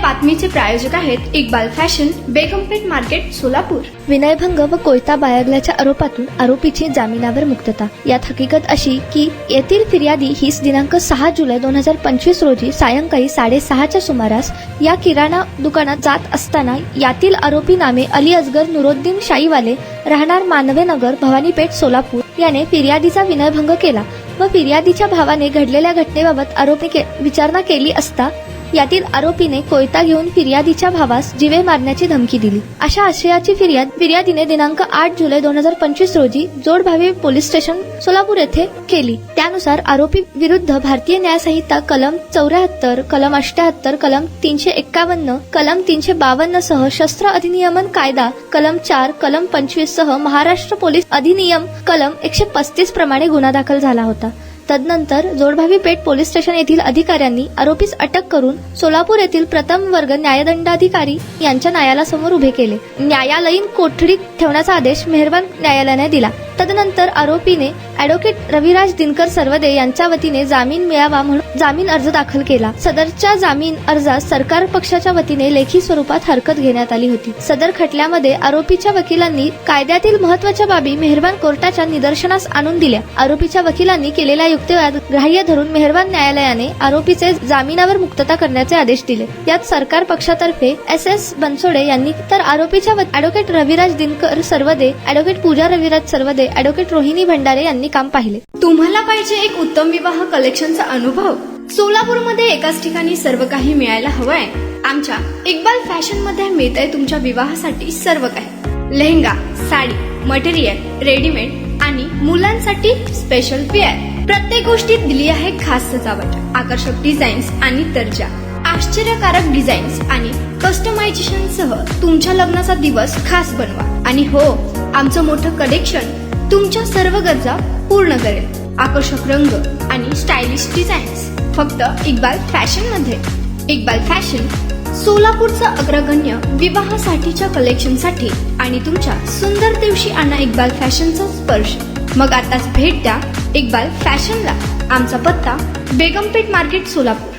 बातमीचे प्रायोजक आहेत Iqbal fashion, बेगमपेठ market, Solapur. विनयभंग व कोयता बाळगल्याच्या आरोपातून आरोपीची जामिनावर मुक्तता। यात हकीकत अशी की येथील फिर्यादी हीच दिनांक 6 जुलै 2025 रोजी सायंकाळी 6:30च्या सुमारास या किराणा दुकानात जात असताना यातील आरोपी नामे अली असगर नुरुद्दीन शाईवाले, राहणार मानवेनगर, भवानीपेठ, सोलापूर याने फिर्यादीचा विनयभंग केला व फिर्यादीच्या भावाने घडलेल्या घटनेबाबत आरोपीने विचारणा केली असता यातील आरोपीने कोयता घेऊन फिर्यादीच्या भावास जीवे मारण्याची धमकी दिली। अशा आशयाची फिर्यादीने दिनांक 8 जुलै 2025 रोजी जोडभावी पोलीस स्टेशन सोलापूर येथे केली। त्यानुसार आरोपी विरुद्ध भारतीय न्याय संहिता कलम 74, कलम 78, कलम 351, कलम 352 सह शस्त्र अधिनियमन कायदा कलम 4, कलम 25 सह महाराष्ट्र पोलीस अधिनियम कलम 135 प्रमाणे गुन्हा दाखल झाला होता। तदनंतर जोडभावी पेठ पोलीस स्टेशन येथील अधिकाऱ्यांनी आरोपीस अटक करून सोलापूर येथील प्रथम वर्ग न्यायदंडाधिकारी यांच्या न्यायालयासमोर उभे केले। न्यायालयीन कोठडीत ठेवण्याचा आदेश मेहरबान न्यायालयाने दिला। तदनंतर आरोपीने ॲडव्होकेट रविराज दिनकर सरवदे यांच्या वतीने जामीन मिळावा म्हणून जामीन अर्ज दाखल केला। सदरच्या जामीन अर्जास सरकार पक्षाच्या वतीने लेखी स्वरूपात हरकत घेण्यात आली होती। सदर खटल्यामध्ये आरोपीच्या वकिलांनी कायद्यातील महत्त्वाच्या बाबी मेहरबान कोर्टाच्या निदर्शनास आणून दिल्या। आरोपीच्या वकिलांनी केलेल्या युक्तिवाद ग्राह्य धरून मेहरबान न्यायालयाने आरोपीचे जामिनावर मुक्तता करण्याचे आदेश दिले। यात सरकार पक्षातर्फे SS बनसोडे यांनी तर आरोपीच्या ॲडव्होकेट रविराज दिनकर सरवदे, ॲडव्होकेट पूजा रविराज सरवदे, ॲडव्होकेट रोहिणी भंडारे यांनी काम पाहिले। तुम्हाला पाहिजे एक उत्तम विवाह कलेक्शनचा अनुभव? सोलापूरमध्ये एकाच ठिकाणी सर्व काही मिळायला हवंय? आमच्या इक्बाल फॅशन मध्ये मिळतंय तुमच्या विवाहासाठी सर्व काही। लेहंगा, साडी, मटेरियल, रेडीमेड आणि मुलांसाठी स्पेशल वेअर। प्रत्येक गोष्टीत दिली आहे खास सजावट, आकर्षक डिझाईन्स आणि दर्जा, आश्चर्यकारक डिझाईन्स आणि कस्टमायझेशन सह तुमच्या लग्नाचा दिवस खास बनवा। आणि हो, आमचं मोठं कलेक्शन तुमच्या सर्व गरजा पूर्ण करेल। आकर्षक रंग आणि स्टायलिश डिझाईन्स फक्त इक्बाल फॅशन मध्ये। इक्बाल फॅशन सोलापूरचा अग्रगण्य विवाहासाठीच्या कलेक्शनसाठी आणि तुमच्या सुंदर दिवशी आणा इक्बाल फॅशनचा स्पर्श। मग आताच भेट द्या इक्बाल फॅशनला। आमचा पत्ता बेगमपेठ मार्केट, सोलापूर।